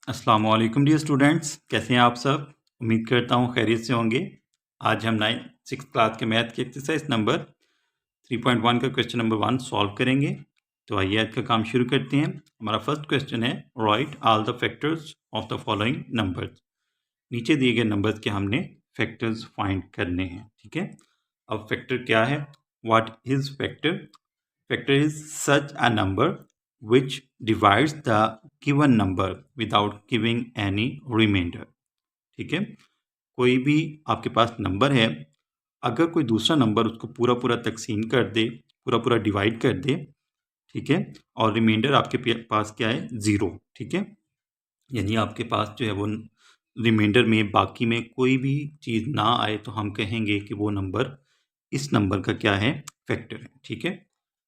अस्सलाम वालेकुम dear students, कैसे हैं आप सब। उम्मीद करता हूँ खैरियत से होंगे। आज हम 6th क्लास के मैथ की एक्सरसाइज नंबर 3.1 का क्वेश्चन नंबर 1 सॉल्व करेंगे। तो आइए आज का काम शुरू करते हैं। हमारा फर्स्ट क्वेश्चन है, right all the factors of the following numbers. नीचे दिए गए नंबर्स के हमने फैक्टर्स फाइंड करने हैं। ठीक है, अब फैक्टर क्या है? What is factor? Factor is such a number which divides the given number without giving any remainder. ठीक है, कोई भी आपके पास नंबर है, अगर कोई दूसरा नंबर उसको पूरा पूरा तकसीम कर दे, पूरा पूरा डिवाइड कर दे, ठीक है, और रिमाइंडर आपके पास क्या है? ज़ीरो। ठीक है, यानी आपके पास जो है वो रिमाइंडर में बाकी में कोई भी चीज़ ना आए तो हम कहेंगे कि वो नंबर इस नंबर का क्या है? फैक्टर है। ठीक है,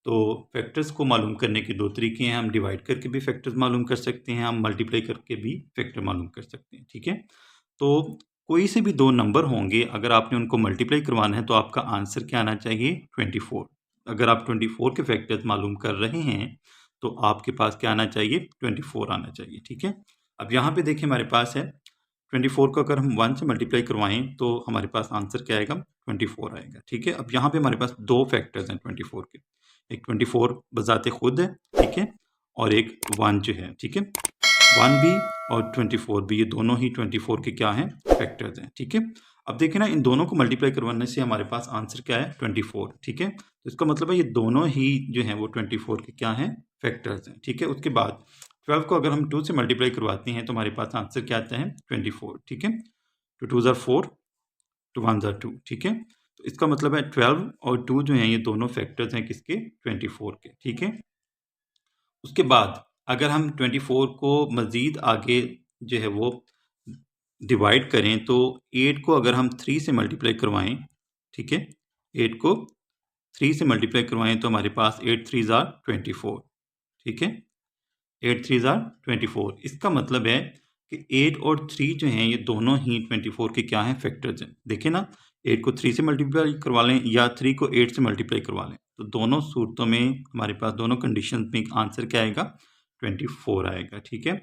तो फैक्टर्स को मालूम करने के दो तरीके हैं। हम डिवाइड करके भी फैक्टर्स मालूम कर सकते हैं, हम मल्टीप्लाई करके भी फैक्टर मालूम कर सकते हैं। ठीक है, तो कोई से भी दो नंबर होंगे, अगर आपने उनको मल्टीप्लाई करवाना है तो आपका आंसर क्या आना चाहिए? 24। अगर आप 24 के फैक्टर्स मालूम कर रहे हैं तो आपके पास क्या आना चाहिए? 24 आना चाहिए। ठीक है, अब यहाँ पे देखिए हमारे पास है 24 को अगर हम 1 से मल्टीप्लाई करवाएं तो हमारे पास आंसर क्या आएगा? 24 आएगा। ठीक है, अब यहाँ पे हमारे पास दो फैक्टर्स हैं 24 के, एक 24 बजाते खुद है, ठीक है, और एक 1 जो है। ठीक है, 1 भी और 24 भी, ये दोनों ही 24 के क्या हैं? फैक्टर्स हैं। ठीक है, अब देखिए ना, इन दोनों को मल्टीप्लाई करवाने से हमारे पास आंसर क्या है? 24। ठीक है, तो इसका मतलब है ये दोनों ही जो हैं वो 24 के क्या हैं? फैक्टर्स हैं। ठीक है, उसके बाद 12 को अगर हम 2 से मल्टीप्लाई करवाते हैं तो हमारे पास आंसर क्या आता है? 24। ठीक है, 2 2 ज़ार 4, 2 1 ज़ार 2। ठीक है, तो इसका मतलब है 12 और 2 जो हैं ये दोनों फैक्टर्स हैं किसके? 24 के। ठीक है, उसके बाद अगर हम 24 को मज़ीद आगे जो है वो डिवाइड करें तो 8 को अगर हम 3 से मल्टीप्लाई करवाएं, ठीक है, 8 को 3 से मल्टीप्लाई करवाएं तो हमारे पास 8 3 ज़ार 24। ठीक है, 8 3 ज़ार 24। इसका मतलब है कि 8 और 3 जो हैं ये दोनों ही 24 के क्या हैं? फैक्टर्स हैं। देखिए ना, 8 को 3 से मल्टीप्लाई करवा लें या 3 को 8 से मल्टीप्लाई करवा लें, तो दोनों सूरतों में हमारे पास दोनों कंडीशन में आंसर क्या आएगा? 24 आएगा। ठीक है,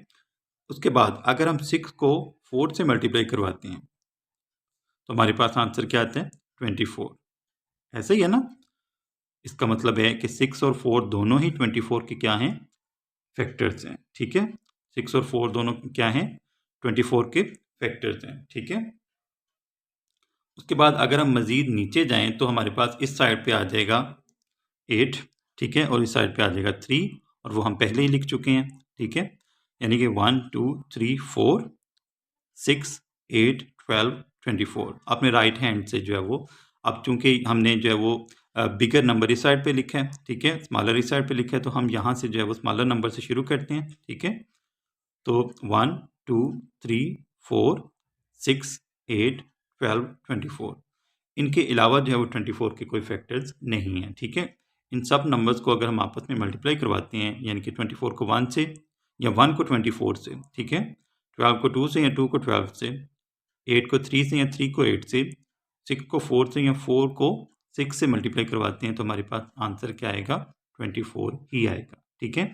उसके बाद अगर हम 6 को 4 से मल्टीप्लाई करवाते हैं तो हमारे पास आंसर क्या आता है? 24। ऐसा ही है ना, इसका मतलब है कि 6 और 4 दोनों ही 24 के क्या हैं? फैक्टर्स हैं। ठीक है, 6 और 4 दोनों क्या हैं? 24 के फैक्टर्स हैं। ठीक है, उसके बाद अगर हम मज़ीद नीचे जाएं तो हमारे पास इस साइड पे आ जाएगा 8, ठीक है, और इस साइड पे आ जाएगा 3, और वो हम पहले ही लिख चुके हैं। ठीक है, यानी कि 1 2 3 4 6 8 12 24 अपने राइट हैंड से जो है वो, अब चूंकि हमने जो है वो बिगर नंबर इस साइड पे लिखा है, ठीक है, स्मॉलर इस साइड पे लिखा है, तो हम यहाँ से जो है वो स्मॉलर नंबर से शुरू करते हैं। ठीक है, तो 1 2 3 4 6 8 12 24, इनके अलावा जो है वो 24 के कोई फैक्टर्स नहीं हैं। ठीक है, इन सब नंबर्स को अगर हम आपस में मल्टीप्लाई करवाते हैं, यानी कि 24 को 1 से या 1 को 24 से, ठीक है, 12 को 2 से या 2 को 12 से, 8 को 3 से या 3 को 8 से, 6 को 4 से या 4 को 6 से मल्टीप्लाई करवाते हैं तो हमारे पास आंसर क्या आएगा? 24 ही आएगा। ठीक है,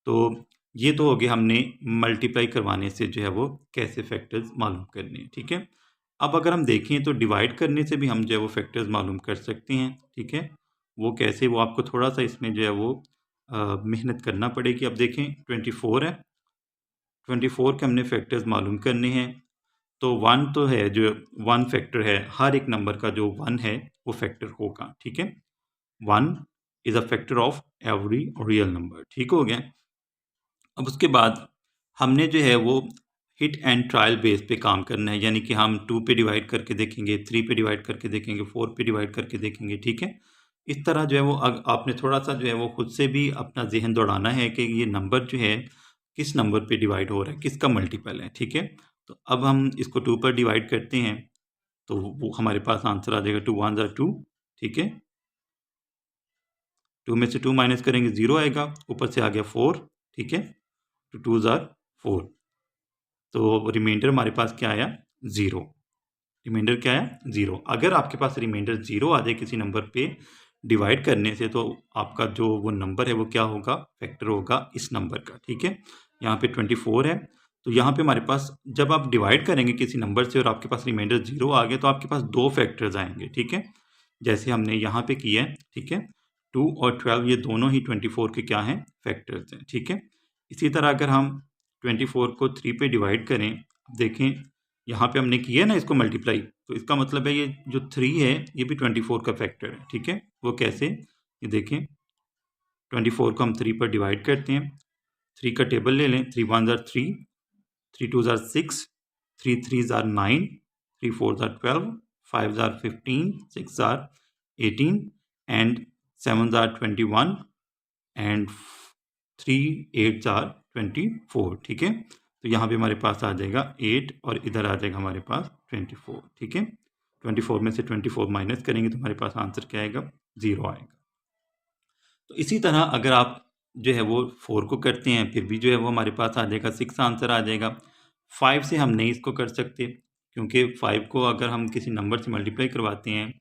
तो ये तो हो गया हमने मल्टीप्लाई करवाने से जो है वो कैसे फैक्टर्स मालूम करने हैं। ठीक है, अब अगर हम देखें तो डिवाइड करने से भी हम जो है वो फैक्टर्स मालूम कर सकते हैं। ठीक है, वो कैसे, वो आपको थोड़ा सा इसमें जो है वो मेहनत करना पड़ेगी। अब देखें 24 है, 24 के हमने फैक्टर्स मालूम करने हैं, तो 1 तो है, जो 1 फैक्टर है, हर एक नंबर का जो 1 है वो फैक्टर होगा। ठीक है, 1 is a factor of every real number. ठीक हो गया। अब उसके बाद हमने जो है वो हिट एंड ट्रायल बेस पे काम करना है, यानी कि हम 2 पे डिवाइड करके देखेंगे, 3 पे डिवाइड करके देखेंगे, 4 पे डिवाइड करके देखेंगे। ठीक है, इस तरह जो है वो आपने थोड़ा सा जो है वो खुद से भी अपना जहन दौड़ाना है कि ये नंबर जो है किस नंबर पे डिवाइड हो रहा है, किसका मल्टीपल है। ठीक है, तो अब हम इसको 2 पर डिवाइड करते हैं तो वो हमारे पास आंसर आ जाएगा 2 1 ज़ार 2। ठीक है, 2 में से 2 माइनस करेंगे 0 आएगा, ऊपर से आ गया 4। ठीक है, तो 2 ज़ार 4, तो रिमाइंडर हमारे पास क्या आया? 0। रिमाइंडर क्या आया? 0। अगर आपके पास रिमाइंडर 0 आ जाए किसी नंबर पे डिवाइड करने से तो आपका जो वो नंबर है वो क्या होगा? फैक्टर होगा इस नंबर का। ठीक है, यहाँ पे 24 है, तो यहाँ पे हमारे पास जब आप डिवाइड करेंगे किसी नंबर से और आपके पास रिमाइंडर 0 आ गया तो आपके पास 2 फैक्टर्स आएंगे, ठीक है, जैसे हमने यहाँ पे किया है, ठीक है। 2 और 12 ये दोनों ही 24 के क्या हैं, फैक्टर्स हैं, ठीक है। इसी तरह अगर हम 24 को 3 पे डिवाइड करें, देखें यहाँ पे हमने किया है ना इसको मल्टीप्लाई, तो इसका मतलब है ये जो 3 है ये भी 24 का फैक्टर है, ठीक है। वो कैसे, ये देखें 24 को हम 3 पर डिवाइड करते हैं, 3 का टेबल ले लें, 3 1 jar 3, 3 2 jar 6, 3 3 jar 9, 3 4 jar 12, 5 jar 15, 6 jar 18 and 7 jar 21 and 3 8 jar 24, ठीक है। तो यहाँ पे हमारे पास आ जाएगा 8 और इधर आ जाएगा हमारे पास 24, ठीक है। 24 में से 24 माइनस करेंगे तो हमारे पास आंसर क्या आएगा, 0 आएगा। तो इसी तरह अगर आप जो है वो 4 को करते हैं फिर भी जो है वो हमारे पास आ जाएगा 6 आंसर आ जाएगा। 5 से हम नहीं इसको कर सकते क्योंकि 5 को अगर हम किसी नंबर से मल्टीप्लाई करवाते हैं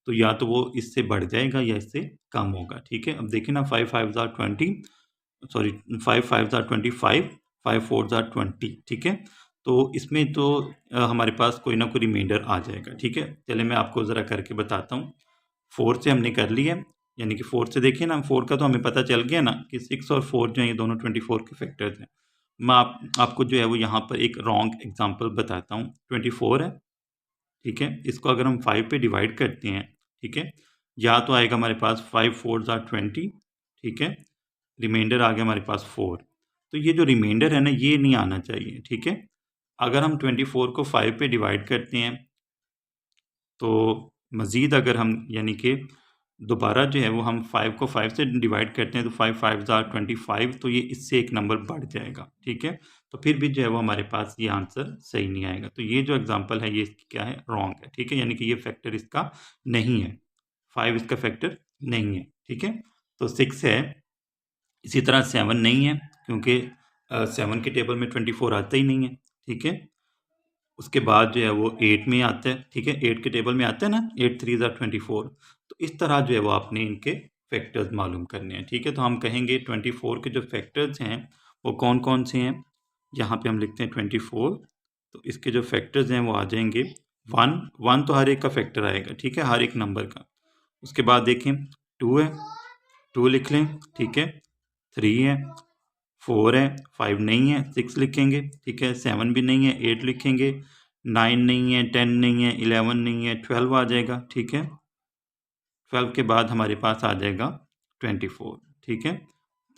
तो या तो वो इससे बढ़ जाएगा या इससे कम होगा, ठीक है। अब देखिए ना 5 5 जार 20, सॉरी 5 5 जार 25, 5 4 जार 20, ठीक है। तो इसमें तो हमारे पास कोई ना कोई रिमाइंडर आ जाएगा, ठीक है। चले मैं आपको ज़रा करके बताता हूँ। 4 से हमने कर लिया, यानी कि 4 से देखिए ना, 4 का तो हमें पता चल गया ना कि 6 और 4 जो है ये दोनों 24 के फैक्टर्स हैं। मैं आपको जो है वो यहाँ पर एक रॉन्ग एग्जांपल बताता हूँ। 24 है, ठीक है, इसको अगर हम 5 पे डिवाइड करते हैं, ठीक है, या तो आएगा हमारे पास 5 4 जार 20, ठीक है, रिमाइंडर आ गया हमारे पास 4। तो ये जो रिमाइंडर है ना ये नहीं आना चाहिए, ठीक है। अगर हम 24 को 5 पे डिवाइड करते हैं तो मज़ीद अगर हम यानी कि दोबारा जो है वो हम 5 को 5 से डिवाइड करते हैं तो 5 5 जार 25, तो ये इससे एक नंबर बढ़ जाएगा, ठीक है। तो फिर भी जो है वो हमारे पास ये आंसर सही नहीं आएगा। तो ये जो एग्जांपल है ये क्या है, रॉन्ग है, ठीक है, यानी कि ये फैक्टर इसका नहीं है, 5 इसका फैक्टर नहीं है, ठीक है। तो 6 है। इसी तरह 7 नहीं है क्योंकि 7 के टेबल में 24 आता ही नहीं है, ठीक है। उसके बाद जो है वो 8 में आता है, ठीक है, 8 के टेबल में आता है ना, 8 3 जार 24। तो इस तरह जो है वो आपने इनके फैक्टर्स मालूम करने हैं, ठीक है। तो हम कहेंगे 24 के जो फैक्टर्स हैं वो कौन कौन से हैं। यहाँ पे हम लिखते हैं 24, तो इसके जो फैक्टर्स हैं वो आ जाएंगे 1 1 तो हर एक का फैक्टर आएगा, ठीक है, हर एक नंबर का। उसके बाद देखें 2 है, 2 लिख लें, ठीक है, 3 है, 4 है, 5 नहीं है, 6 लिखेंगे, ठीक है, 7 भी नहीं है, 8 लिखेंगे, 9 नहीं है, 10 नहीं है, 11 नहीं है, 12 आ जाएगा, ठीक है। 12 के बाद हमारे पास आ जाएगा 24, ठीक है।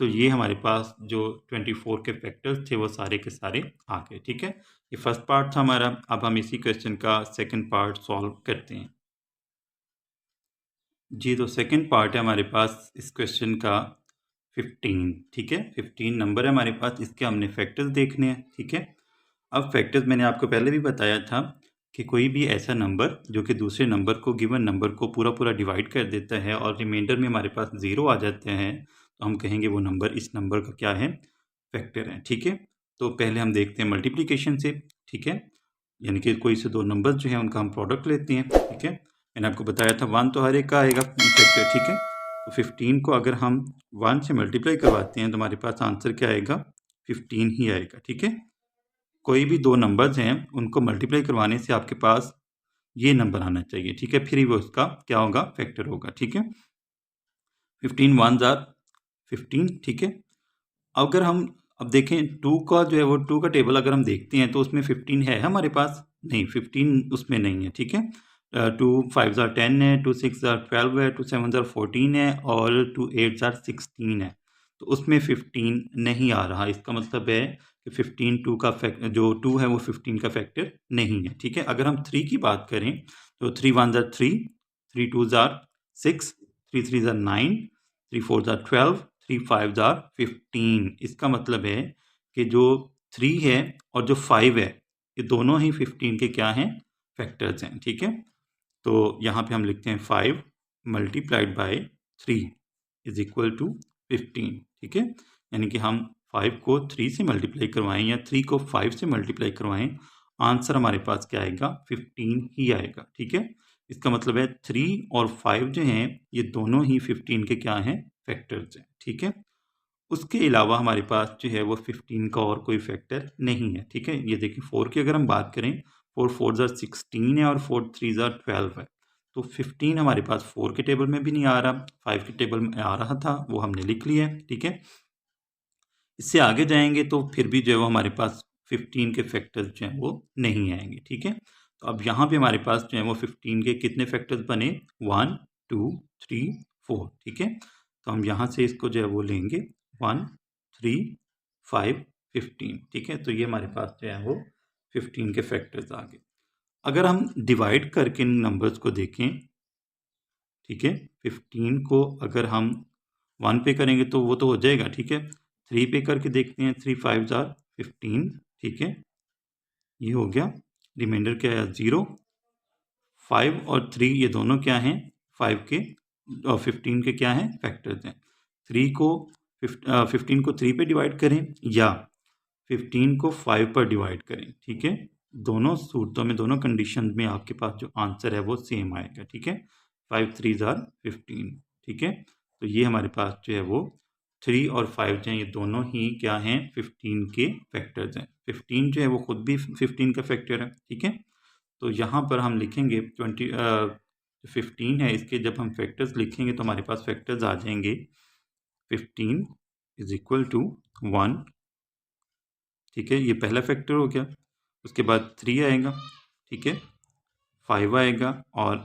तो ये हमारे पास जो 24 के फैक्टर्स थे वो सारे के सारे आ गए, ठीक है। ये फर्स्ट पार्ट था हमारा। अब हम इसी क्वेश्चन का सेकंड पार्ट सॉल्व करते हैं। जी, तो सेकंड पार्ट है हमारे पास इस क्वेश्चन का 15, ठीक है, 15 नंबर है हमारे पास, इसके हमने फैक्टर्स देखने हैं, ठीक है। अब फैक्टर्स मैंने आपको पहले भी बताया था कि कोई भी ऐसा नंबर जो कि दूसरे नंबर को, गिवन नंबर को पूरा पूरा डिवाइड कर देता है और रिमाइंडर में हमारे पास 0 आ जाते हैं तो हम कहेंगे वो नंबर इस नंबर का क्या है, फैक्टर है, ठीक है। तो पहले हम देखते हैं मल्टीप्लिकेशन से, ठीक है, यानी कि कोई से दो नंबर जो है उनका हम प्रोडक्ट लेते हैं, ठीक है। मैंने आपको बताया था 1 तो हर एक का आएगा फैक्टर, ठीक है। तो 15 को अगर हम 1 से मल्टीप्लाई करवाते हैं तो हमारे पास आंसर क्या आएगा, 15 ही आएगा, ठीक है। कोई भी दो नंबर्स हैं उनको मल्टीप्लाई करवाने से आपके पास ये नंबर आना चाहिए, ठीक है, फिर ही वो उसका क्या होगा, फैक्टर होगा, ठीक है। 15 1 जार 15, ठीक है। अगर हम अब देखें 2 का जो है वो 2 का टेबल अगर हम देखते हैं तो उसमें 15 है हमारे पास, नहीं 15 उसमें नहीं है, ठीक है। 2 5 जार 10 है, 2 6 जार 12 है, 2 7 जार 14 है और 2 8 जार 16 है। तो उसमें 15 नहीं आ रहा, इसका मतलब है कि 15 2 का जो 2 है वो 15 का फैक्टर नहीं है, ठीक है। अगर हम 3 की बात करें तो 3 1 jar 3, 3 2 jar 6, 3 3 jar 9, 3 4 jar 12, 3 5 jar 15। इसका मतलब है कि जो 3 है और जो 5 है ये दोनों ही 15 के क्या हैं, फैक्टर्स हैं, ठीक है। तो यहाँ पे हम लिखते हैं 5 multiplied by 3 is equal to 15, ठीक है। यानी कि हम 5 को 3 से मल्टीप्लाई करवाएं या 3 को 5 से मल्टीप्लाई करवाएं, आंसर हमारे पास क्या आएगा, 15 ही आएगा, ठीक है। इसका मतलब है 3 और 5 जो हैं ये दोनों ही 15 के क्या हैं, फैक्टर्स हैं, ठीक है। उसके अलावा हमारे पास जो है वो 15 का और कोई फैक्टर नहीं है। ठीक है, ये देखिए 4 की अगर हम बात करें, 4 4 16 है और 4 3 12 है, तो 15 हमारे पास 4 के टेबल में भी नहीं आ रहा, 5 के टेबल में आ रहा था, वो हमने लिख लिया है। ठीक है, इससे आगे जाएंगे तो फिर भी जो है वो हमारे पास 15 के फैक्टर्स जो हैं वो नहीं आएंगे। ठीक है, तो अब यहाँ पे हमारे पास जो है वो 15 के कितने फैक्टर्स बने, 1 2 3 4। ठीक है, तो हम यहाँ से इसको जो है वो लेंगे 1 3 5 15। ठीक है, तो ये हमारे पास जो है वो 15 के फैक्टर्स आ गए। अगर हम डिवाइड करके इन नंबर्स को देखें, ठीक है, 15 को अगर हम 1 पे करेंगे तो वो तो हो जाएगा। ठीक है, 3 पे करके देखते हैं, 3 5 15। ठीक है, ये हो गया। रिमाइंडर क्या है, 0। 5 और 3 ये दोनों क्या हैं, 5 के और 15 के क्या हैं, फैक्टर्स हैं। 15 को 3 पे डिवाइड करें या 15 को 5 पर डिवाइड करें। ठीक है, दोनों सूरतों में, दोनों कंडीशन में आपके पास जो आंसर है वो सेम आएगा। ठीक है, 5 3 15। ठीक है, तो ये हमारे पास जो है वो 3 और 5 जो है ये दोनों ही क्या हैं, 15 के फैक्टर्स हैं। 15 जो है वो खुद भी 15 का फैक्टर है। ठीक है, तो यहाँ पर हम लिखेंगे 15 है, इसके जब हम फैक्टर्स लिखेंगे तो हमारे पास फैक्टर्स आ जाएंगे 15 इज इक्वल टू 1। ठीक है, ये पहला फैक्टर हो गया। उसके बाद 3 आएगा, ठीक है, 5 आएगा और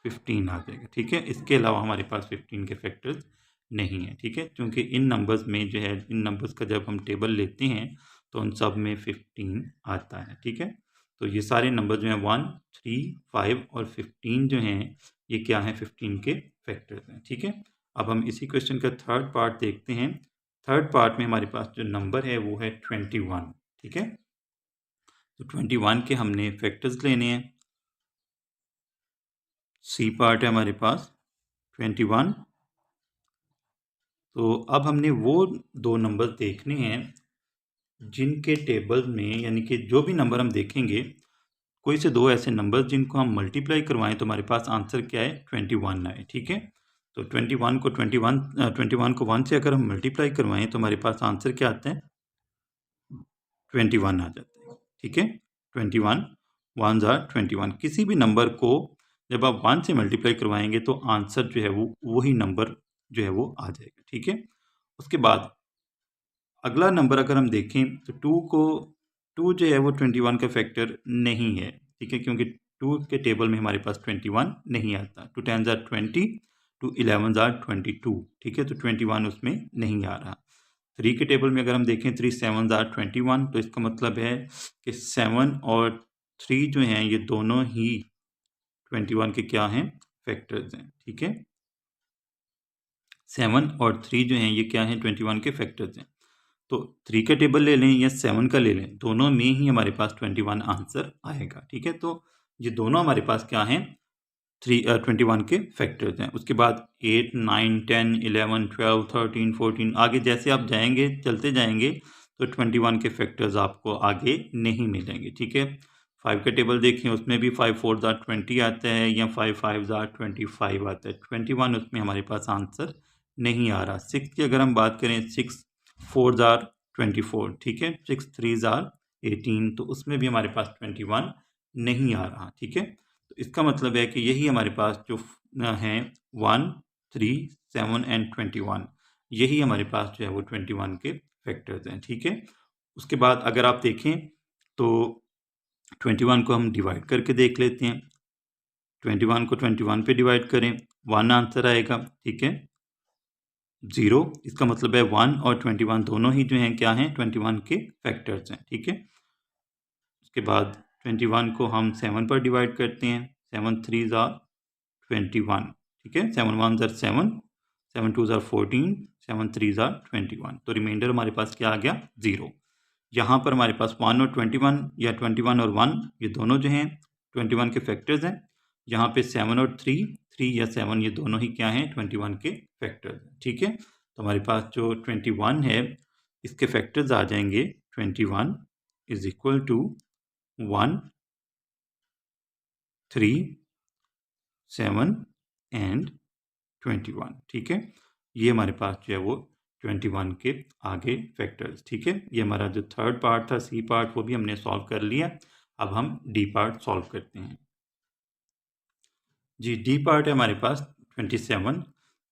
15 आ जाएगा। ठीक है, इसके अलावा हमारे पास 15 के फैक्टर्स नहीं है। ठीक है, क्योंकि इन नंबर्स में जो है, इन नंबर्स का जब हम टेबल लेते हैं तो उन सब में 15 आता है। ठीक है, तो ये सारे नंबर जो हैं 1 3 5 और 15 जो हैं ये क्या हैं, 15 के फैक्टर्स हैं। ठीक है, अब हम इसी क्वेश्चन का थर्ड पार्ट देखते हैं। थर्ड पार्ट में हमारे पास जो नंबर है वो है 21। ठीक है, तो 21 के हमने फैक्टर्स लेने हैं। सी पार्ट है हमारे पास 21। तो अब हमने वो दो नंबर देखने हैं जिनके टेबल में, यानी कि जो भी नंबर हम देखेंगे, कोई से दो ऐसे नंबर जिनको हम मल्टीप्लाई करवाएं तो हमारे पास आंसर क्या है, 21 आए। ठीक है, तो 21 को 1 से अगर हम मल्टीप्लाई करवाएं तो हमारे पास आंसर क्या आता है, 21 आ जाता है। ठीक है, 21 1 21। किसी भी नंबर को जब आप 1 से मल्टीप्लाई करवाएंगे तो आंसर जो है वो वही नंबर जो है वो आ जाएगा। ठीक है, उसके बाद अगला नंबर अगर हम देखें तो 2 जो है वो 21 का फैक्टर नहीं है। ठीक है, क्योंकि 2 के टेबल में हमारे पास 21 नहीं आता। 2 10 20, 2 11 22। ठीक है, तो 21 उसमें नहीं आ रहा। 3 के टेबल में अगर हम देखें, 3 7 21, तो इसका मतलब है कि 7 और 3 जो हैं ये दोनों ही 21 के क्या हैं, फैक्टर्स हैं। ठीक है, 7 और 3 जो हैं ये क्या हैं, 21 के फैक्टर्स हैं। तो 3 का टेबल ले लें या 7 का ले लें, दोनों में ही हमारे पास 21 आंसर आएगा। ठीक है, तो ये दोनों हमारे पास क्या हैं, 21 के फैक्टर्स हैं। उसके बाद 8 9 10 11 12 13 14 आगे जैसे आप जाएंगे, चलते जाएंगे तो 21 के फैक्टर्स आपको आगे नहीं मिलेंगे। ठीक है, 5 का टेबल देखें, उसमें भी 5 4 20 आता है या 5 5 25 आता है। 21 उसमें हमारे पास आंसर नहीं आ रहा। 6 की अगर हम बात करें, 6 4 24। ठीक है, 6 3 18, तो उसमें भी हमारे पास 21 नहीं आ रहा। ठीक है, तो इसका मतलब है कि यही हमारे पास जो हैं 1 3 7 एंड 21, यही हमारे पास जो है वो 21 के फैक्टर्स हैं। ठीक है, उसके बाद अगर आप देखें तो 21 को हम डिवाइड करके देख लेते हैं। 21 को 21 पे डिवाइड करें, 1 आंसर आएगा। ठीक है, 0, इसका मतलब है 1 और 21 दोनों ही जो हैं क्या हैं, 21 के फैक्टर्स हैं। ठीक है, उसके बाद 21 को हम 7 पर डिवाइड करते हैं। 7 3 21। ठीक है, 7 1 7, 7 2 14, 7 3 21। तो रिमाइंडर हमारे पास क्या आ गया, 0। यहाँ पर हमारे पास 1 और 21 या 21 और 1 ये दोनों जो हैं 21 के फैक्टर्स हैं। यहाँ पे 7 और 3 या 7 ये दोनों ही क्या हैं, 21 के फैक्टर्स हैं। ठीक है, तो हमारे पास जो 21 है इसके फैक्टर्स आ जाएंगे 21 इज इक्वल टू 1 3 7 एंड 21। ठीक है, ये हमारे पास जो है वो 21 के आगे फैक्टर्स। ठीक है, ये हमारा जो थर्ड पार्ट था, सी पार्ट, वो भी हमने सॉल्व कर लिया। अब हम डी पार्ट सॉल्व करते हैं। जी, डी पार्ट है हमारे पास 27।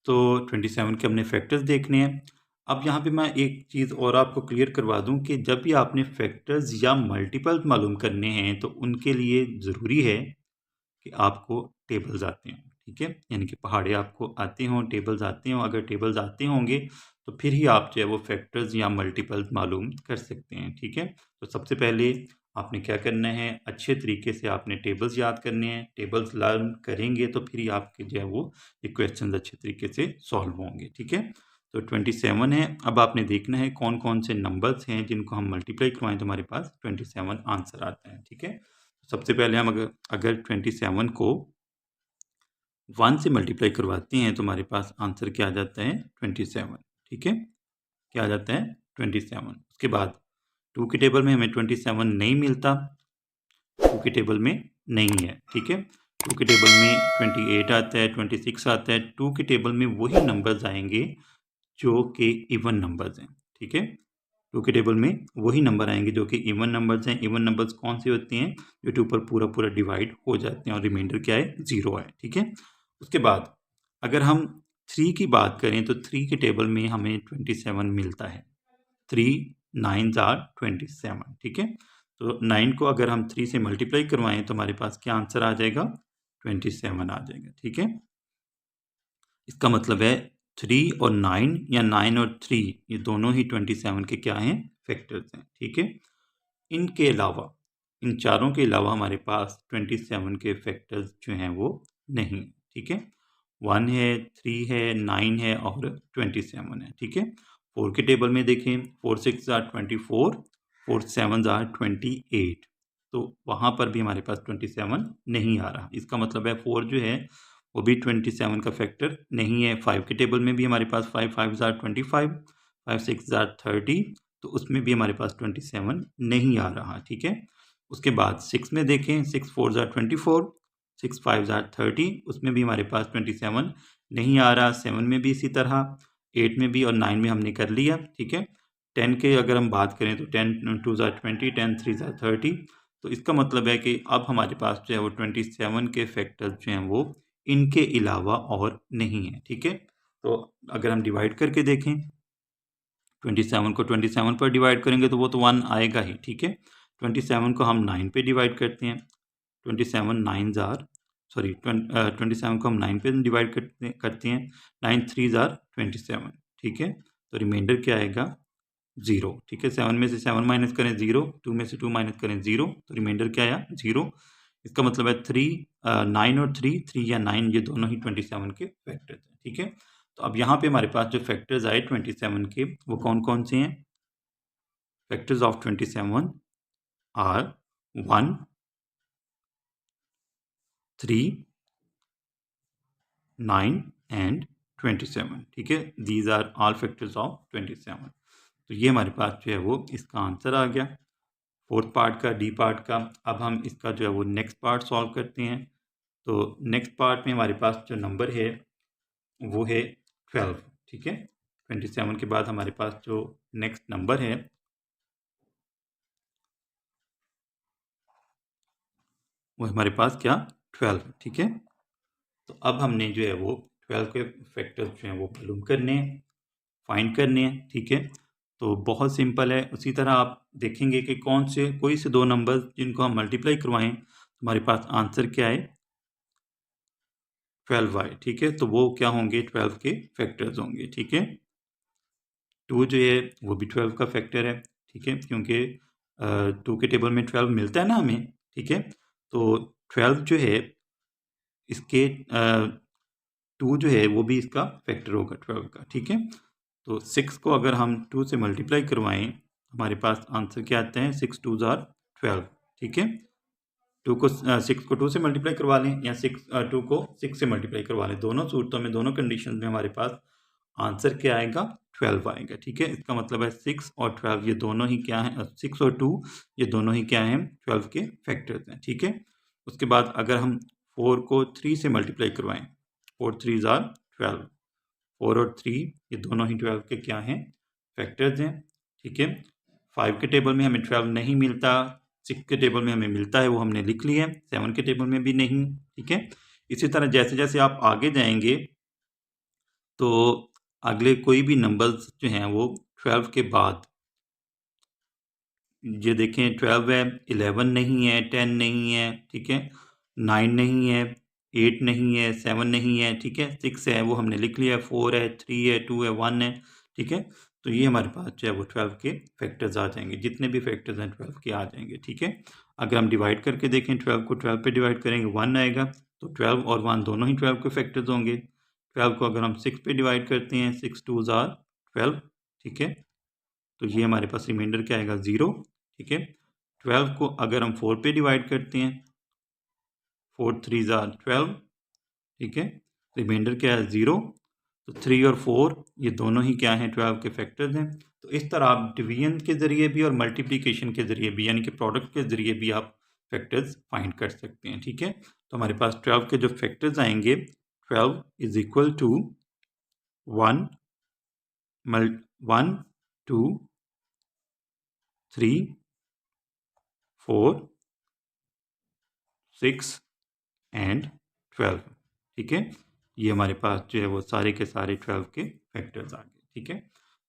तो 27 के हमने फैक्टर्स देखने हैं। अब यहाँ पे मैं एक चीज़ और आपको क्लियर करवा दूँ कि जब भी आपने फैक्टर्स या मल्टीपल्स मालूम करने हैं तो उनके लिए ज़रूरी है कि आपको टेबल्स आते हों। ठीक है, यानी कि पहाड़े आपको आते हों, टेबल्स आते हों। अगर टेबल्स आते होंगे तो फिर ही आप जो है वो फैक्टर्स या मल्टीपल्स मालूम कर सकते हैं। ठीक है, तो सबसे पहले आपने क्या करना है, अच्छे तरीके से आपने टेबल्स याद करने हैं। टेबल्स लर्न करेंगे तो फिर ही आपके जो है वो इक्वेशंस अच्छे तरीके से सॉल्व होंगे। ठीक है, तो 27 है। अब आपने देखना है कौन कौन से नंबर्स हैं जिनको हम मल्टीप्लाई करवाएं तो हमारे पास 27 आंसर आता है। ठीक है, सबसे पहले हम अगर 27 को 1 से मल्टीप्लाई करवाते हैं तो हमारे पास आंसर क्या आ जाता है, 27। ठीक है, क्या आ जाता है, 27। उसके बाद 2 के टेबल में हमें 27 नहीं मिलता, 2 के टेबल में नहीं है। ठीक है, 2 के टेबल में 28 आता है, 26 आता है। 2 के टेबल में वही नंबर्स आएंगे जो कि इवन नंबर्स हैं। ठीक है, 2 के टेबल में वही नंबर आएंगे जो कि इवन नंबर्स हैं। इवन नंबर्स कौन से होते हैं, जो 2 पर पूरा पूरा डिवाइड हो जाते हैं और रिमाइंडर क्या है, 0 है। ठीक है, उसके बाद अगर हम 3 की बात करें तो 3 के टेबल में हमें 27 मिलता है। 3 9s are 27। ठीक है, तो 9 को अगर हम 3 से मल्टीप्लाई करवाएं तो हमारे पास क्या आंसर आ जाएगा, 27 आ जाएगा। ठीक है, इसका मतलब है 3 और 9 या 9 और 3 ये दोनों ही 27 के क्या हैं, फैक्टर्स हैं। ठीक है, इनके अलावा, इन चारों के अलावा हमारे पास 27 के फैक्टर्स जो हैं वो नहीं। ठीक है, 1 है, 3 है, 9 है और 27 है। ठीक है, 4 के टेबल में देखें, 4 6 आर 24, 4 7 आर 28। तो वहाँ पर भी हमारे पास 27 नहीं आ रहा। इसका मतलब है 4 जो है वो भी 27 का फैक्टर नहीं है। 5 के टेबल में भी हमारे पास 5 5 आर 25, 5 6 आर 30, तो उसमें भी हमारे पास 27 नहीं आ रहा। ठीक है, उसके बाद 6 में देखें, 6 4 आर 24, 6 5 आर 30, उसमें भी हमारे पास 27 नहीं आ रहा। 7 में भी इसी तरह, 8 में भी और 9 में हमने कर लिया। ठीक है, 10 के अगर हम बात करें तो 10 2 आर 20, 10 3 आर 30। तो इसका मतलब है कि अब हमारे पास जो है वो 27 के फैक्टर्स जो हैं वो इनके अलावा और नहीं है। ठीक है, तो अगर हम डिवाइड करके देखें, 27 को 27 पर डिवाइड करेंगे तो वो तो 1 आएगा ही। ठीक है, 27 को हम 9 पे डिवाइड करते हैं, 27 9s आर, सॉरी 27 को हम 9 पे डिवाइड करते हैं, 9 3s आर 27। ठीक है, तो रिमाइंडर क्या आएगा, 0। ठीक है, 7 में से 7 माइनस करें 0, 2 में से 2 माइनस करें 0, तो रिमाइंडर क्या आया, 0। इसका मतलब है 9 और 3 या 9 ये दोनों ही 27 के फैक्टर्स हैं। ठीक है, तो अब यहाँ पे हमारे पास जो फैक्टर्स आए 27 के वो कौन कौन से हैं, फैक्टर्स ऑफ 27 आर 1 3 9 एंड 27। ठीक है, these are all factors of 27। तो ये हमारे पास जो है वो इसका आंसर आ गया, फोर्थ पार्ट का, डी पार्ट का। अब हम इसका जो है वो नेक्स्ट पार्ट सॉल्व करते हैं। तो नेक्स्ट पार्ट में हमारे पास जो नंबर है वो है 12। ठीक है, 27 के बाद हमारे पास जो नेक्स्ट नंबर है वो हमारे पास क्या, 12। ठीक है, तो अब हमने जो है वो 12 के फैक्टर्स जो हैं वो मालूम करने हैं, फाइंड करने हैं। ठीक है, तो बहुत सिंपल है। उसी तरह आप देखेंगे कि कोई से दो नंबर्स जिनको हम मल्टीप्लाई करवाएं तो हमारे पास आंसर क्या है, 12y। ठीक है, तो वो क्या होंगे, 12 के फैक्टर्स होंगे। ठीक है, 2 जो है वो भी 12 का फैक्टर है। ठीक है, क्योंकि 2 के टेबल में 12 मिलता है ना हमें। ठीक है, तो 12 जो है इसके 2 जो है वो भी इसका फैक्टर होगा 12 का। ठीक है, तो 6 को अगर हम 2 से मल्टीप्लाई करवाएं हमारे पास आंसर क्या आता है, 6 2s आर 12। ठीक है, 6 को 2 से मल्टीप्लाई करवा लें या 2 को 6 से मल्टीप्लाई करवा लें, दोनों सूरतों में, दोनों कंडीशन में हमारे पास आंसर क्या आएगा, 12 आएगा। ठीक है, इसका मतलब है 6 और 12 ये दोनों ही क्या हैं, 6 और 2 ये दोनों ही क्या हैं, 12 के फैक्टर्स हैं। ठीक है, उसके बाद अगर हम 4 को 3 से मल्टीप्लाई करवाएं, 4 3s आर 12, 4 और 3 ये दोनों ही 12 के क्या हैं, फैक्टर्स हैं। ठीक है, 5 के टेबल में हमें 12 नहीं मिलता, 6 के टेबल में हमें मिलता है, वो हमने लिख लिया है, 7 के टेबल में भी नहीं। ठीक है, इसी तरह जैसे जैसे आप आगे जाएंगे तो अगले कोई भी नंबर्स जो हैं वो 12 के बाद, ये देखें 12 है, 11 नहीं है, 10 नहीं है, ठीक है, 9 नहीं है, 8 नहीं है, 7 नहीं है, ठीक है, 6 है वो हमने लिख लिया, 4 है, 3 है, 2 है, 1 है। ठीक है, तो ये हमारे पास जो है वो 12 के फैक्टर्स आ जाएंगे, जितने भी फैक्टर्स हैं 12 के आ जाएंगे। ठीक है, अगर हम डिवाइड करके देखें 12 को 12 पे डिवाइड करेंगे 1 आएगा, तो 12 और 1 दोनों ही 12 के फैक्टर्स होंगे। 12 को अगर हम 6 पे डिवाइड करते हैं, 6 2s are 12। ठीक है, तो ये हमारे पास रिमाइंडर क्या आएगा, 0। ठीक है, 12 को अगर हम 4 पे डिवाइड करते हैं, 4 3s are 12। ठीक है, रिमाइंडर क्या है, 0। तो 3 और 4 ये दोनों ही क्या हैं, 12 के फैक्टर्स हैं। तो इस तरह आप डिवीजन के ज़रिए भी और मल्टीप्लिकेशन के ज़रिए भी, यानी कि प्रोडक्ट के ज़रिए भी आप फैक्टर्स फाइंड कर सकते हैं। ठीक है, तो हमारे पास 12 के जो फैक्टर्स आएंगे, 12 इज इक्वल टू 1 1 2 3 4 6 एंड 12। ठीक है, ये हमारे पास जो है वो सारे के सारे 12 के फैक्टर्स आ गए। ठीक है,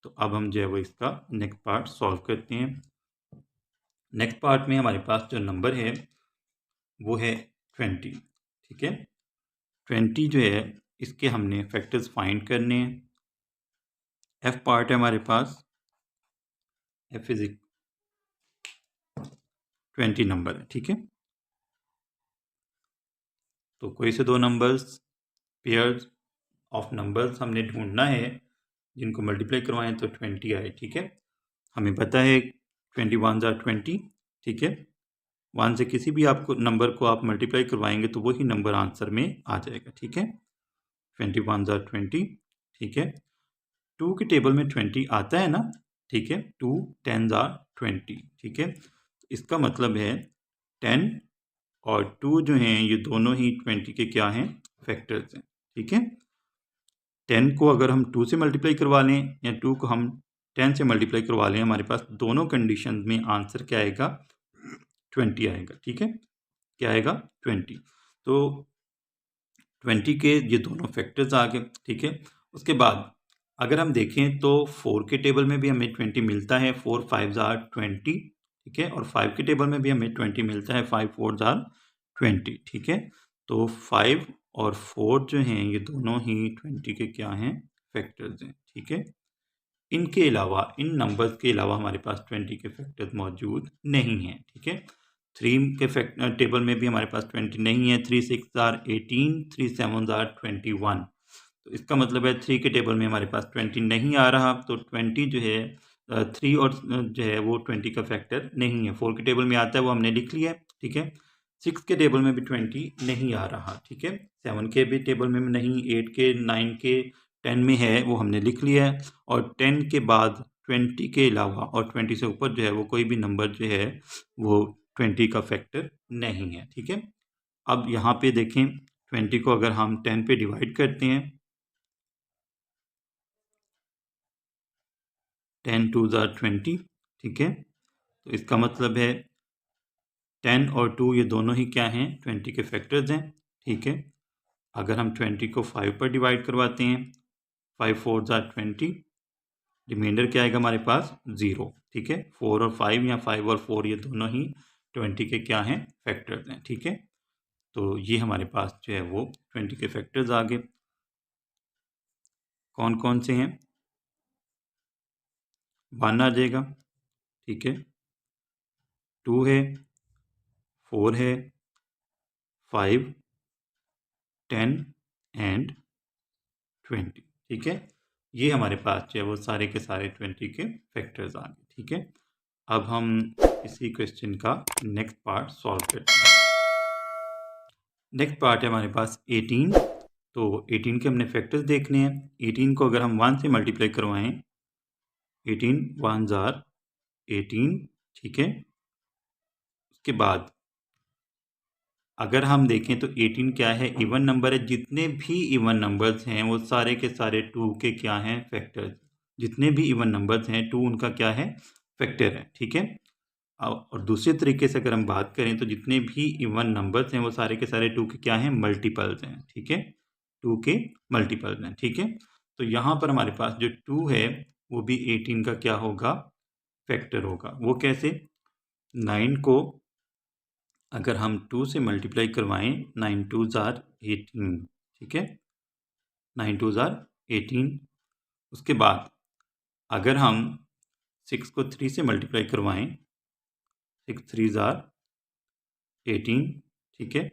तो अब हम जो है वो इसका नेक्स्ट पार्ट सॉल्व करते हैं। नेक्स्ट पार्ट में हमारे पास जो नंबर है वो है 20। ठीक है, 20 जो है इसके हमने फैक्टर्स फाइंड करने हैं। एफ पार्ट है हमारे पास, एफ इज 20 नंबर है। ठीक है, तो कोई से दो नंबर्स, पेयर्स ऑफ नंबर्स हमने ढूंढना है जिनको मल्टीप्लाई करवाएं तो 20 आए। ठीक है, हमें पता है 21 are 20। ठीक है, 1 से किसी भी आपको नंबर को आप मल्टीप्लाई करवाएंगे तो वही नंबर आंसर में आ जाएगा। ठीक है, 21 are 20। ठीक है, 2 के टेबल में 20 आता है ना। ठीक है, 2 10s are 20। ठीक है, इसका मतलब है 10 और 2 जो हैं ये दोनों ही 20 के क्या हैं, फैक्टर्स हैं। ठीक है, 10 को अगर हम 2 से मल्टीप्लाई करवा लें या 2 को हम 10 से मल्टीप्लाई करवा लें, हमारे पास दोनों कंडीशन में आंसर क्या आएगा, 20 आएगा। ठीक है, क्या आएगा, 20। तो 20 के ये दोनों फैक्टर्स आ गए। ठीक है, उसके बाद अगर हम देखें तो 4 के टेबल में भी हमें 20 मिलता है, 4 5s are 20। ठीक है, और 5 के टेबल में भी हमें 20 मिलता है, 5 4s are 20। ठीक है, तो 5 और 4 जो हैं ये दोनों ही 20 के क्या हैं, फैक्टर्स हैं। ठीक है, इनके अलावा, इन नंबर्स के अलावा हमारे पास 20 के फैक्टर्स मौजूद नहीं हैं। ठीक है, 3 के टेबल में भी हमारे पास 20 नहीं है, 3 6s are 18, 3 7s are 21। तो इसका मतलब है 3 के टेबल में हमारे पास 20 नहीं आ रहा, तो 20 जो है 3 और जो है वो 20 का फैक्टर नहीं है। 4 के टेबल में आता है, वो हमने लिख लिया है। ठीक है, 6 के टेबल में भी 20 नहीं आ रहा। ठीक है, 7 के भी टेबल में नहीं, 8 के, 9 के, 10 में है, वो हमने लिख लिया है। और 10 के बाद 20 के अलावा और 20 से ऊपर जो है वो कोई भी नंबर जो है वो 20 का फैक्टर नहीं है। ठीक है, अब यहाँ पे देखें 20 को अगर हम 10 पे डिवाइड करते हैं, 10 2s are 20। ठीक है, तो इसका मतलब है 10 और 2 ये दोनों ही क्या हैं, 20 के फैक्टर्स हैं। ठीक है, अगर हम 20 को 5 पर डिवाइड करवाते हैं, 5 4s are 20, रिमाइंडर क्या आएगा हमारे पास, 0। ठीक है, 4 और 5 या 5 और 4 ये दोनों ही 20 के क्या हैं, फैक्टर्स हैं। ठीक है, तो ये हमारे पास जो है वो 20 के फैक्टर्स आ गए। कौन कौन से हैं, 1 आ जाएगा। ठीक है, 2 है, 4 है, 5 10 एंड 20। ठीक है, ये हमारे पास जो है वो सारे के सारे 20 के फैक्टर्स आ गए। ठीक है, अब हम इसी क्वेश्चन का नेक्स्ट पार्ट सॉल्व करते हैं। नेक्स्ट पार्ट है हमारे पास 18। तो 18 के हमने फैक्टर्स देखने हैं। 18 को अगर हम 1 से मल्टीप्लाई करवाएं, 18 1s are 18। ठीक है, उसके बाद अगर हम देखें तो 18 क्या है, इवन नंबर है। जितने भी इवन नंबर्स हैं वो सारे के सारे 2 के क्या हैं, फैक्टर्स। जितने भी इवन नंबर्स हैं 2 उनका क्या है, फैक्टर है। ठीक है। और दूसरे तरीके से अगर हम बात करें तो जितने भी इवन नंबर्स हैं वो सारे के सारे 2 के क्या हैं, मल्टीपल्स हैं। ठीक है, 2 के मल्टीपल्स हैं। ठीक है, तो यहाँ पर हमारे पास जो 2 है वो भी 18 का क्या होगा, फैक्टर होगा। वो कैसे, 9 को अगर हम 2 से मल्टीप्लाई करवाएं, 9 2s are 18। ठीक है, 9 2s are 18। उसके बाद अगर हम 6 को 3 से मल्टीप्लाई करवाएं, 6 3s are 18। ठीक है,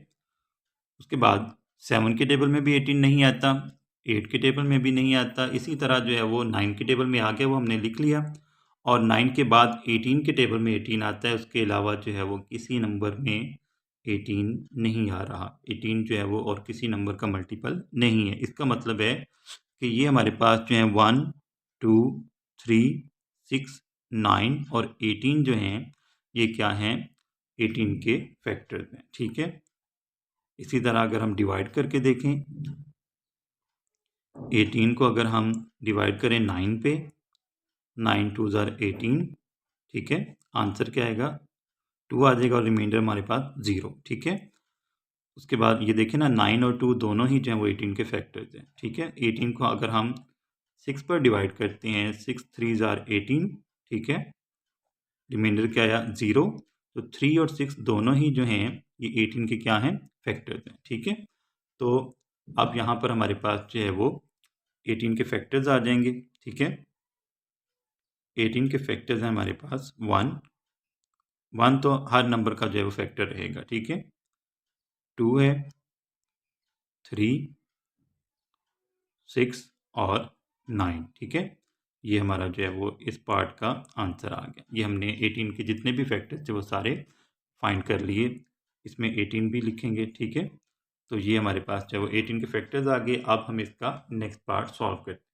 उसके बाद 7 के टेबल में भी 18 नहीं आता, 8 के टेबल में भी नहीं आता। इसी तरह जो है वो 9 के टेबल में आ गया, वो हमने लिख लिया। और 9 के बाद 18 के टेबल में 18 आता है। उसके अलावा जो है वो किसी नंबर में 18 नहीं आ रहा। 18 जो है वो और किसी नंबर का मल्टीपल नहीं है। इसका मतलब है कि ये हमारे पास जो है 1 2 3 6 9 और 18 जो हैं ये क्या हैं, 18 के फैक्टर्स हैं। ठीक है, इसी तरह अगर हम डिवाइड करके देखें, 18 को अगर हम डिवाइड करें 9 पे, 9 2s are 18। ठीक है, आंसर क्या आएगा, 2 आ जाएगा और रिमाइंडर हमारे पास 0। ठीक है, उसके बाद ये देखें ना, 9 और 2 दोनों ही जो हैं वो 18 के फैक्टर्स हैं। ठीक है, 18 को अगर हम 6 पर डिवाइड करते हैं, 6 3s are 18। ठीक है, रिमाइंडर क्या आया, 0। तो 3 और 6 दोनों ही जो हैं ये 18 के क्या हैं, फैक्टर्स हैं। ठीक है, तो अब यहाँ पर हमारे पास जो है वो 18 के फैक्टर्स आ जाएंगे। ठीक है, 18 के फैक्टर्स हैं हमारे पास 1 तो हर नंबर का जो है वो फैक्टर रहेगा। ठीक है, 2 है, 3 6 और 9। ठीक है, ये हमारा जो है वो इस पार्ट का आंसर आ गया। ये हमने 18 के जितने भी फैक्टर्स थे वो सारे फाइंड कर लिए। इसमें 18 भी लिखेंगे। ठीक है, तो ये हमारे पास जो है वो 18 के फैक्टर्स आ गए। अब हम इसका नेक्स्ट पार्ट सॉल्व करते हैं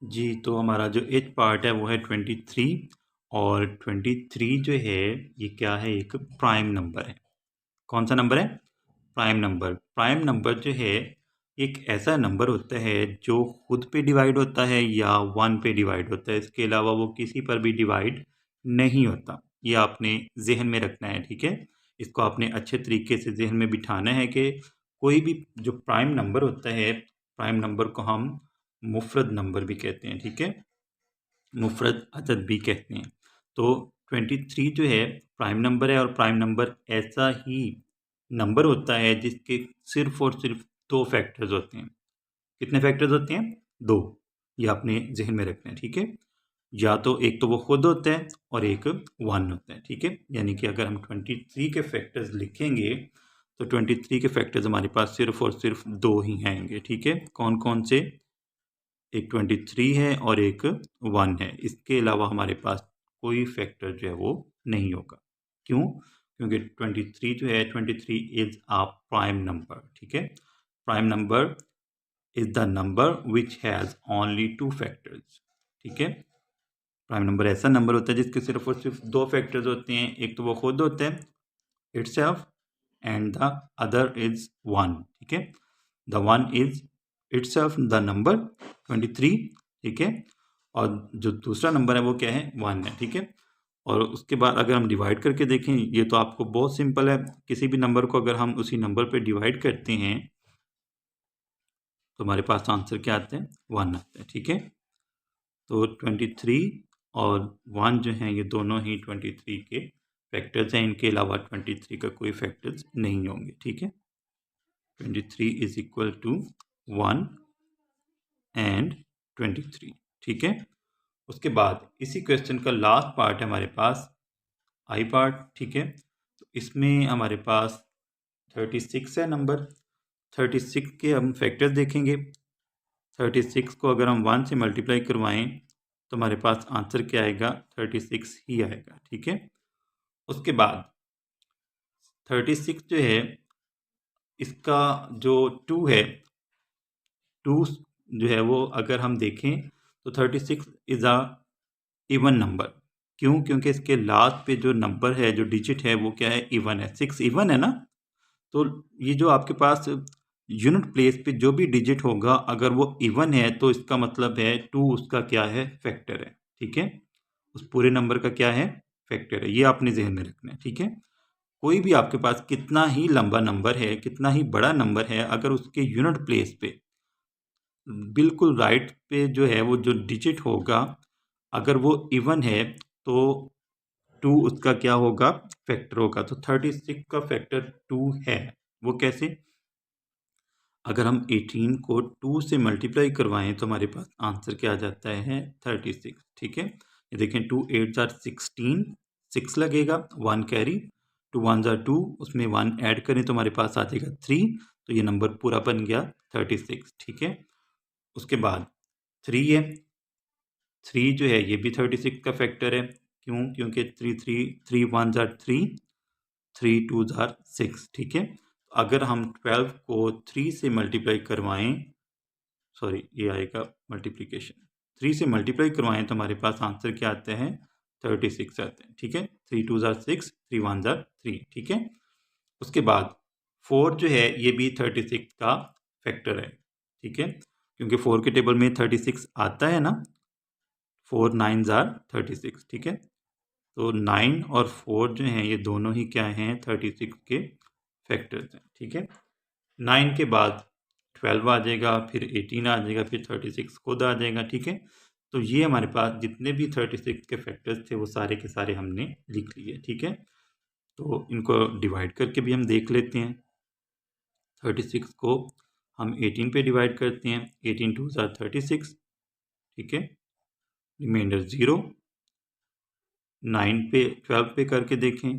जी। तो हमारा जो एच पार्ट है वो है 23। और 23 जो है ये क्या है, एक प्राइम नंबर है। कौन सा नंबर है, प्राइम नंबर। प्राइम नंबर जो है एक ऐसा नंबर होता है जो खुद पे डिवाइड होता है या 1 पे डिवाइड होता है। इसके अलावा वो किसी पर भी डिवाइड नहीं होता। ये आपने जहन में रखना है। ठीक है, इसको आपने अच्छे तरीके से जहन में बिठाना है कि कोई भी जो प्राइम नंबर होता है, प्राइम नंबर को हम मुफरद नंबर भी कहते हैं। ठीक है, मुफरद अदद भी कहते हैं। तो 23 जो है प्राइम नंबर है, और प्राइम नंबर ऐसा ही नंबर होता है जिसके सिर्फ और सिर्फ 2 फैक्टर्स होते हैं। कितने फैक्टर्स होते हैं, 2। ये आपने जहन में रखना है। ठीक है, या तो एक तो वो खुद होता है और एक 1 होता है। ठीक है, यानी कि अगर हम 23 के फैक्टर्स लिखेंगे तो 23 के फैक्टर्स हमारे पास सिर्फ और सिर्फ 2 ही आएंगे। ठीक है, कौन कौन से, एक 23 है और एक 1 है। इसके अलावा हमारे पास कोई फैक्टर जो है वो नहीं होगा। क्यों, क्योंकि 23 जो है, 23 इज अ प्राइम नंबर। ठीक है, prime number is the number which has only 2 factors. ठीक है, प्राइम नंबर ऐसा नंबर होता है जिसके सिर्फ और सिर्फ 2 फैक्टर्स होते हैं। एक तो वो खुद होता है itself, and the other is 1। ठीक है, the 1 is itself the number 23। ठीक है, और जो दूसरा नंबर है वो क्या है, 1 है। ठीक है, और उसके बाद अगर हम डिवाइड करके देखें, ये तो आपको बहुत सिंपल है। किसी भी नंबर को अगर हम उसी नंबर पे डिवाइड करते हैं तो हमारे पास आंसर क्या आता है, 1 आता है। ठीक है, तो 23 और 1 जो हैं ये दोनों ही 23 के फैक्टर्स हैं। इनके अलावा 23 का कोई फैक्टर्स नहीं होंगे। ठीक है, 23 इज इक्वल टू 1 एंड 23। ठीक है, उसके बाद इसी क्वेश्चन का लास्ट पार्ट है हमारे पास, आई पार्ट। ठीक है, तो इसमें हमारे पास 36 है नंबर। 36 के हम फैक्टर्स देखेंगे। 36 को अगर हम 1 से मल्टीप्लाई करवाएं तो हमारे पास आंसर क्या आएगा, 36 ही आएगा। ठीक है, उसके बाद 36 जो है इसका जो 2 है, 2 जो है वो अगर हम देखें तो 36 इज अ इवन नंबर। क्यों? क्योंकि इसके लास्ट पे जो नंबर है, जो डिजिट है, वो क्या है? इवन है। 6 इवन है ना, तो ये जो आपके पास यूनिट प्लेस पे जो भी डिजिट होगा, अगर वो इवन है तो इसका मतलब है 2 उसका क्या है? फैक्टर है। ठीक है, उस पूरे नंबर का क्या है? फैक्टर है। ये आपने जहन में रखना है। ठीक है, कोई भी आपके पास कितना ही लंबा नंबर है, कितना ही बड़ा नंबर है, अगर उसके यूनिट प्लेस पे बिल्कुल राइट पे जो है वो जो डिजिट होगा, अगर वो इवन है तो 2 उसका क्या होगा? फैक्टर होगा। तो 36 का फैक्टर 2 है। वो कैसे? अगर हम 18 को 2 से मल्टीप्लाई करवाएं तो हमारे पास आंसर क्या आ जाता है? 36। ठीक है, ये देखें, 2 8 आर 16, 6 लगेगा, 1 कैरी, 2 1 आर 2, उसमें 1 ऐड करें तो हमारे पास आ जाएगा 3, तो ये नंबर पूरा बन गया 36। ठीक है, उसके बाद 3 है, 3 जो है ये भी 36 का फैक्टर है। क्यों? क्योंकि 3 1 आर 3, 3 2 आर 6। ठीक है, अगर हम 12 को 3 से मल्टीप्लाई करवाएं, सॉरी ये आएगा मल्टीप्लिकेशन, 3 से मल्टीप्लाई करवाएं तो हमारे पास आंसर क्या आता है? 36 आते हैं। ठीक है, 3 2 आर 6, 3 1 आर 3। ठीक है, उसके बाद 4 जो है ये भी 36 का फैक्टर है। ठीक है, क्योंकि 4 के टेबल में 36 आता है ना, 4 9 आर 36। ठीक है, तो 9 और 4 जो हैं ये दोनों ही क्या हैं? 36 के फैक्टर्स हैं। ठीक है, 9 के बाद 12 आ जाएगा, फिर 18 आ जाएगा, फिर 36 खुद आ जाएगा। ठीक है, तो ये हमारे पास जितने भी 36 के फैक्टर्स थे वो सारे के सारे हमने लिख लिए। ठीक है, तो इनको डिवाइड करके भी हम देख लेते हैं। 36 को हम 18 पे डिवाइड करते हैं, 18 2 आर 36। ठीक है, रिमाइंडर 0। 9 पे 12 पे करके देखें,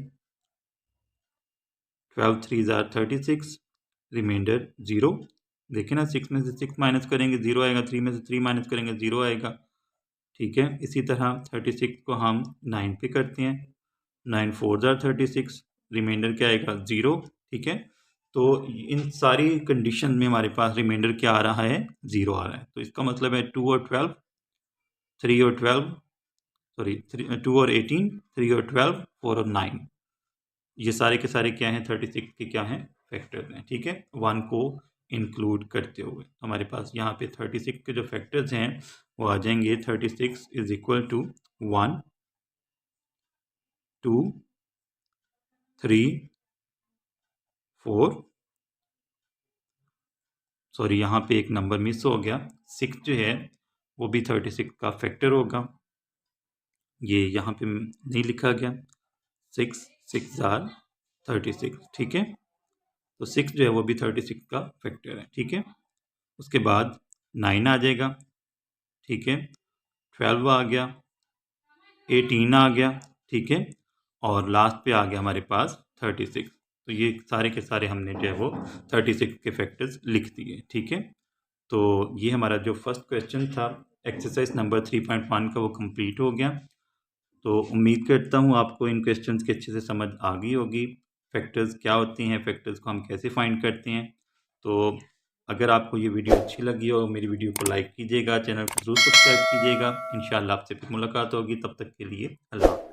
12 3 आर 36, रिमाइंडर 0। देखें ना, 6 में से 6 माइनस करेंगे 0 आएगा, 3 में से 3 माइनस करेंगे 0 आएगा। ठीक है, इसी तरह 36 को हम 9 पे करते हैं, 9 4 आर 36, रिमाइंडर क्या आएगा? 0। ठीक है, तो इन सारी कंडीशन में हमारे पास रिमाइंडर क्या आ रहा है? 0 आ रहा है। तो इसका मतलब है 2 और 12, 3 और 12, सॉरी 2 और 18, 3 और 12, 4 और 9, ये सारे के सारे क्या हैं? 36 के क्या हैं? फैक्टर्स हैं। ठीक है, 1 को इंक्लूड करते हुए हमारे पास यहाँ पे 36 के जो फैक्टर्स हैं वो आ जाएंगे 36 इज इक्वल टू 1 2 3 4, सॉरी यहाँ पे एक नंबर मिस हो गया, 6 जो है वो भी 36 का फैक्टर होगा, ये यहाँ पे नहीं लिखा गया। 6 6 आर 36। ठीक है, तो 6 जो है वो भी 36 का फैक्टर है। ठीक है, उसके बाद 9 आ जाएगा। ठीक है, 12 आ गया, 18 आ गया। ठीक है, और लास्ट पे आ गया हमारे पास 36। तो ये सारे के सारे हमने जो है वो 36 के फैक्टर्स लिख दिए। ठीक है, तो ये हमारा जो फर्स्ट क्वेश्चन था एक्सरसाइज नंबर 3.1 का वो कंप्लीट हो गया। तो उम्मीद करता हूँ आपको इन क्वेश्चंस की अच्छे से समझ आ गई होगी। फैक्टर्स क्या होती हैं, फैक्टर्स को हम कैसे फाइंड करते हैं। तो अगर आपको ये वीडियो अच्छी लगी हो, मेरी वीडियो को लाइक कीजिएगा, चैनल को जरूर सब्सक्राइब कीजिएगा। इंशाल्लाह आपसे फिर मुलाकात होगी, तब तक के लिए अल्लाह।